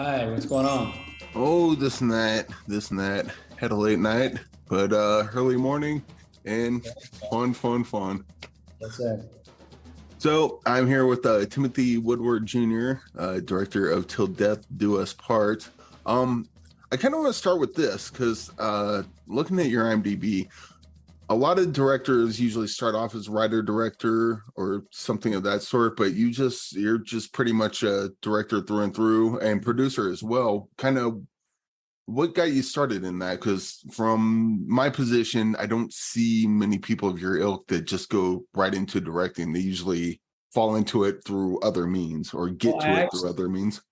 Hi, what's going on? Oh, this and that. Had a late night, but early morning and fun. What's that? So I'm here with Timothy Woodward Jr., director of Till Death Do Us Part. Um, I kind of want to start with this because looking at your IMDb, a lot of directors usually start off as writer director or something of that sort, but you're just pretty much a director through and through and producer as well. Kind of what got you started in that? Because from my position, I don't see many people of your ilk that just go right into directing. They usually fall into it through other means or Well, get to it through other means.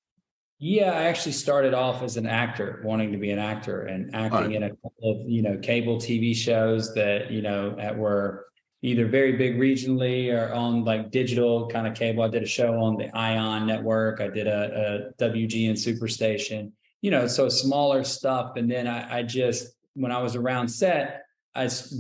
I actually started off as an actor, wanting to be an actor and All acting right. in a couple of, cable TV shows that, were either very big regionally or on like digital kind of cable. I did a show on the Ion network. I did a WGN Superstation, so smaller stuff. And then I just, when I was around set,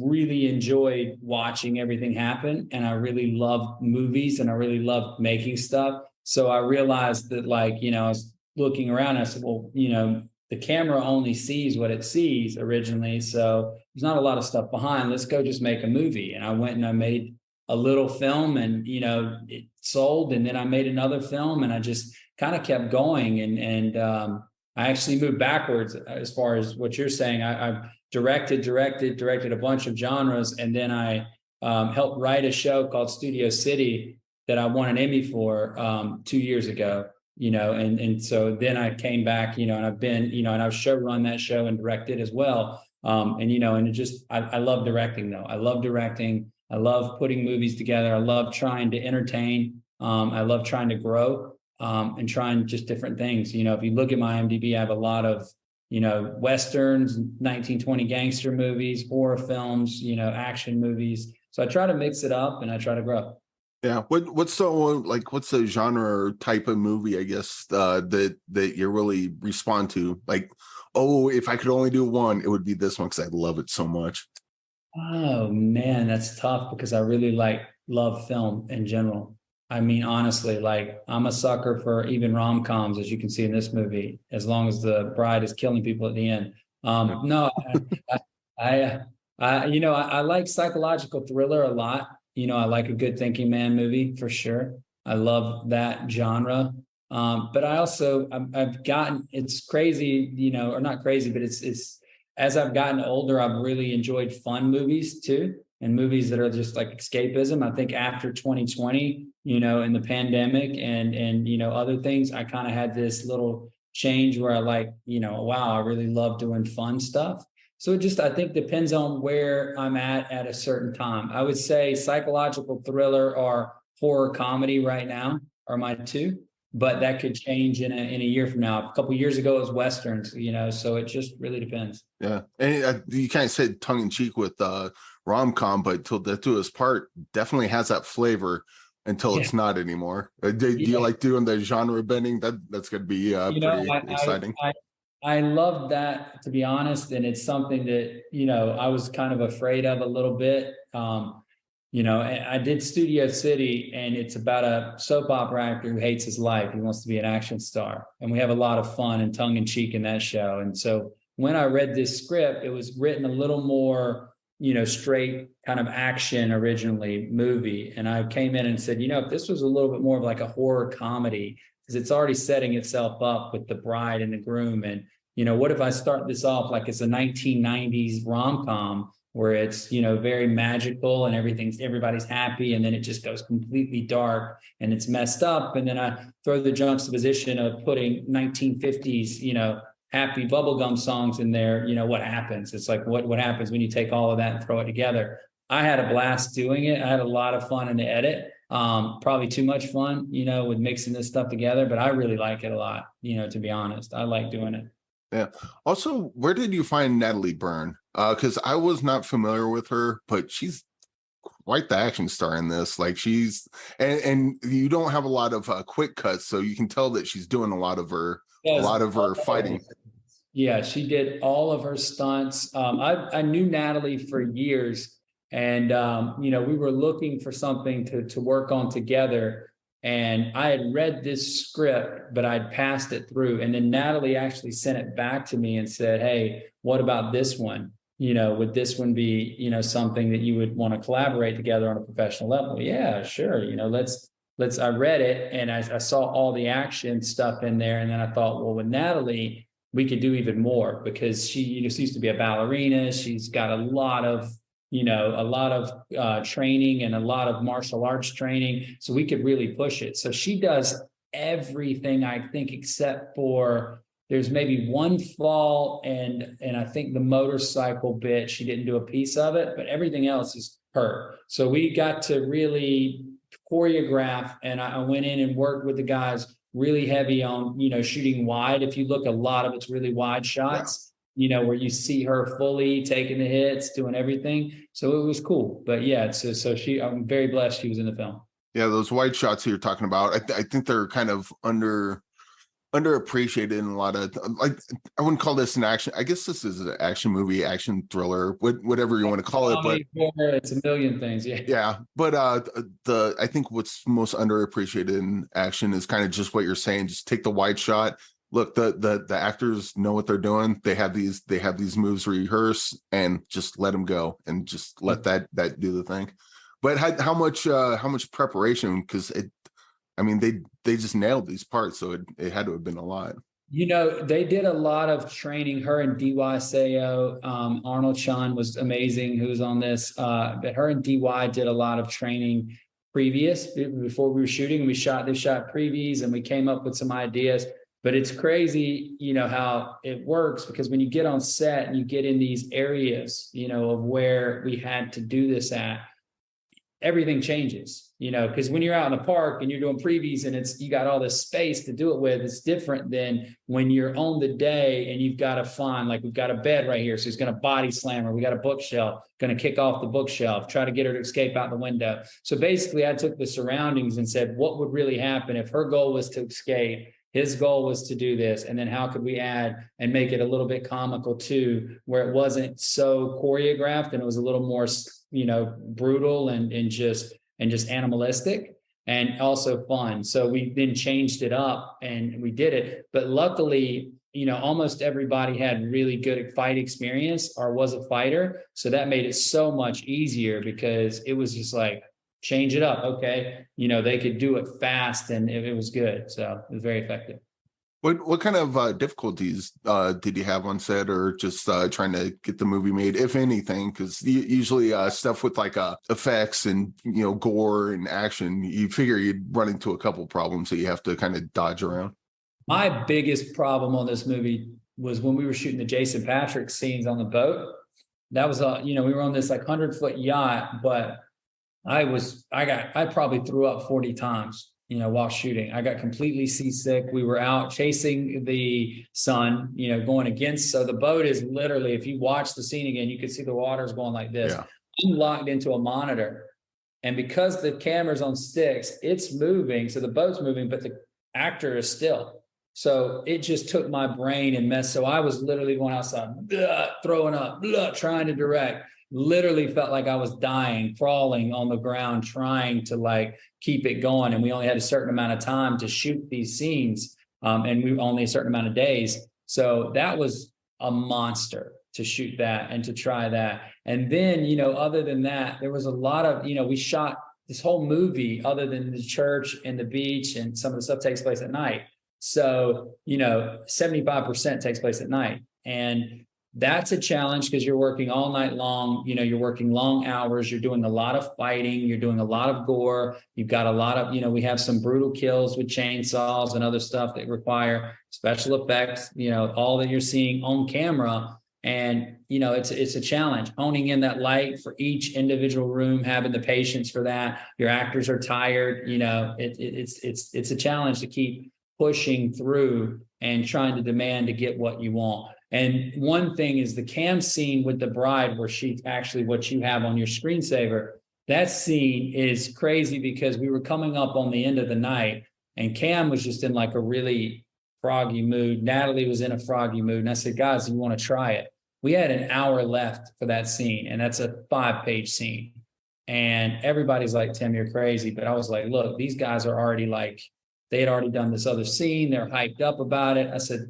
really enjoyed watching everything happen. And I really loved movies and I really loved making stuff. So I realized that, I was looking around, I said, well, the camera only sees what it sees originally. So there's not a lot of stuff behind. Let's go just make a movie. And I went and I made a little film and, it sold. And then I made another film and I just kind of kept going. And I actually moved backwards as far as what you're saying. I directed a bunch of genres. And then I helped write a show called Studio City that I won an Emmy for 2 years ago, and so then I came back, and I've been, and I've show run that show and directed as well. And it just, I love directing though. I love directing. I love putting movies together. I love trying to entertain. I love trying to grow, and trying just different things. If you look at my IMDb, I have a lot of, Westerns, 1920 gangster movies, horror films, action movies. So I try to mix it up and I try to grow. Yeah. What's the genre or type of movie, I guess, that you really respond to? Like, oh, if I could only do one, it would be this one because I love it so much. Oh man, that's tough because I really love film in general. I mean, honestly, like I'm a sucker for even rom-coms, as you can see in this movie, as long as the bride is killing people at the end. No, I, I like psychological thriller a lot. I like a good thinking man movie for sure. I love that genre. But I also, I've gotten, it's crazy, or not crazy, but it's as I've gotten older, I've really enjoyed fun movies too, and movies that are just like escapism. I think after 2020, in the pandemic and other things, I kind of had this little change where I wow, I really love doing fun stuff. So it just, I think, depends on where I'm at a certain time. I would say psychological thriller or horror comedy right now are my two, but that could change in a year from now. A couple of years ago, it was westerns, so it just really depends. Yeah, and you kind of said tongue in cheek with rom com, but Till Death Do Us Part definitely has that flavor until Yeah, it's not anymore. Do you yeah. like doing the genre bending? That's going to be You know, pretty exciting. I love that, to be honest, and it's something that I was kind of afraid of a little bit. I did Studio City, and it's about a soap opera actor who hates his life. He wants to be an action star, and we have a lot of fun and tongue in cheek in that show. And so when I read this script, it was written a little more, straight kind of action originally movie. And I came in and said, if this was a little bit more of like a horror comedy, because it's already setting itself up with the bride and the groom. And, what if I start this off like it's a 1990s rom-com where it's, very magical and everybody's happy. And then it just goes completely dark and it's messed up. And then I throw the juxtaposition of putting 1950s, happy bubblegum songs in there. What happens? It's like, what happens when you take all of that and throw it together? I had a blast doing it. I had a lot of fun in the edit. Probably too much fun, with mixing this stuff together, but I really like it a lot, to be honest. I like doing it. Yeah. Also, where did you find Natalie Burn? Because I was not familiar with her, but she's quite the action star in this. Like and you don't have a lot of quick cuts, so you can tell that she's doing a Yes. lot of her fighting. Yeah, she did all of her stunts. I knew Natalie for years, and we were looking for something to work on together. And I had read this script, but I'd passed it through. And then Natalie actually sent it back to me and said, hey, what about this one? Would this one be, something that you would want to collaborate together on a professional level? Yeah, sure. I read it and I saw all the action stuff in there. And then I thought, well, with Natalie, we could do even more because she used to be a ballerina. She's got a lot of training and a lot of martial arts training. So we could really push it. So she does everything, I think, except for there's maybe one fall and I think the motorcycle bit, she didn't do a piece of it, but everything else is her. So we got to really choreograph, and I went in and worked with the guys really heavy on, shooting wide. If you look, a lot of it's really wide shots. Where you see her fully taking the hits, doing everything. So it was cool. But yeah, so I'm very blessed she was in the film. Yeah, those wide shots you're talking about, I think they're kind of underappreciated in a lot of, like, I wouldn't call this an action. I guess this is an action movie, action thriller, whatever you want to call it. But it's a million things. Yeah. But I think what's most underappreciated in action is kind of just what you're saying. Just take the wide shot. Look, the actors know what they're doing. They have these moves rehearsed, and just let them go and just let that do the thing. But how much preparation? Because they just nailed these parts, so it had to have been a lot. They did a lot of training. Her and DY Seo, Arnold Chan was amazing, who's on this. But her and DY did a lot of training before we were shooting. They shot previews, and we came up with some ideas. But it's crazy, how it works, because when you get on set and you get in these areas, of where we had to do this at, everything changes, because when you're out in the park and you're doing previews and you got all this space to do it with, it's different than when you're on the day and you've got to find, like, we've got a bed right here. So he's going to body slam her. We got a bookshelf, going to kick off the bookshelf, try to get her to escape out the window. So basically I took the surroundings and said, what would really happen if her goal was to escape? His goal was to do this. And then how could we add and make it a little bit comical too, where it wasn't so choreographed and it was a little more, brutal and just animalistic and also fun. So we then changed it up and we did it. But luckily, almost everybody had really good fight experience or was a fighter. So that made it so much easier, because it was just like, change it up. Okay. They could do it fast and it was good. So it was very effective. What kind of difficulties did you have on set, or just trying to get the movie made, if anything? Because usually stuff with like effects and gore and action, you figure you'd run into a couple problems that you have to kind of dodge around. My biggest problem on this movie was when we were shooting the Jason Patrick scenes on the boat. That was we were on this like 100-foot yacht, but I probably threw up 40 times, while shooting. I got completely seasick. We were out chasing the sun, going against. So the boat is literally, if you watch the scene again, you can see the water's going like this. Yeah. I'm locked into a monitor. And because the camera's on sticks, it's moving. So the boat's moving, but the actor is still. So it just took my brain and messed. So I was literally going outside, throwing up, trying to direct. Literally felt like I was dying, crawling on the ground, trying to keep it going. And we only had a certain amount of time to shoot these scenes. And we only a certain amount of days. So that was a monster to shoot that and to try that. And then, other than that, there was a lot of, we shot this whole movie, other than the church and the beach, and some of the stuff takes place at night. So, 75% takes place at night. And that's a challenge, because you're working all night long. You're working long hours. You're doing a lot of fighting. You're doing a lot of gore. You've got a lot of, we have some brutal kills with chainsaws and other stuff that require special effects, all that you're seeing on camera. And, it's a challenge honing in that light for each individual room, having the patience for that. Your actors are tired. It's a challenge to keep pushing through and trying to demand to get what you want. And one thing is the Cam scene with the bride, where she's actually what you have on your screensaver. That scene is crazy, because we were coming up on the end of the night and Cam was just in like a really froggy mood. Natalie was in a froggy mood. And I said, guys, you want to try it? We had an hour left for that scene, and that's a 5-page scene. And everybody's like, Tim, you're crazy. But I was like, look, these guys are already like, they had already done this other scene. They're hyped up about it. I said,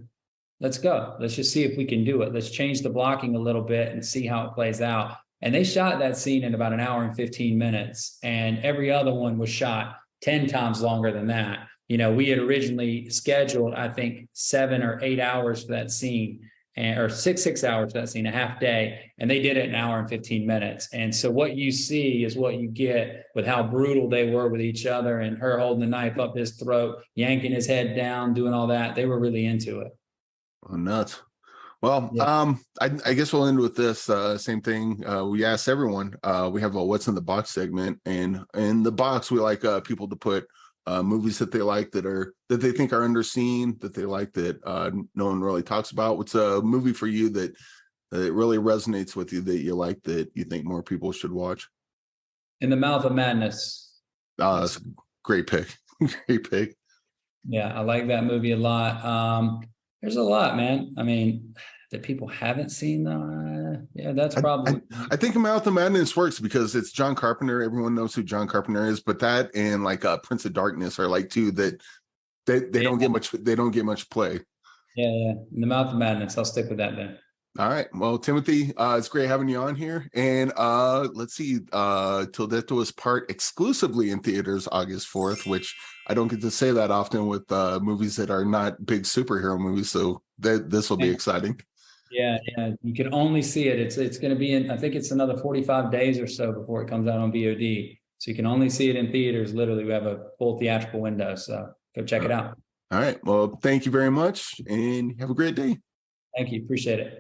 let's go. Let's just see if we can do it. Let's change the blocking a little bit and see how it plays out. And they shot that scene in about an hour and 15 minutes. And every other one was shot 10 times longer than that. You know, we had originally scheduled, I think, 7 or 8 hours for that scene, or six hours for that scene, a half day. And they did it in an hour and 15 minutes. And so what you see is what you get with how brutal they were with each other, and her holding the knife up his throat, yanking his head down, doing all that. They were really into it. Oh, nuts. Well, Yeah. I guess we'll end with this same thing. We asked everyone. We have a "What's in the Box" segment, and in the box, we like people to put movies that they like, that they think are underseen, that they like, that no one really talks about. What's a movie for you that really resonates with you, that you like, that you think more people should watch? In the Mouth of Madness. That's a great pick. Great pick. Yeah, I like that movie a lot. There's a lot, man. I mean, that people haven't seen. Yeah, that's probably. I think Mouth of Madness works because it's John Carpenter. Everyone knows who John Carpenter is, but that and like Prince of Darkness are like two that they don't get much. They don't get much play. Yeah, yeah. In the Mouth of Madness. I'll stick with that then. All right. Well, Timothy, it's great having you on here. And let's see, Till Death Do Us Part exclusively in theaters August 4th, which I don't get to say that often with movies that are not big superhero movies. So this will be exciting. Yeah, yeah. You can only see it. It's going to be in, I think it's another 45 days or so before it comes out on VOD. So you can only see it in theaters. Literally, we have a full theatrical window. So go check it out. All right. Well, thank you very much and have a great day. Thank you. Appreciate it.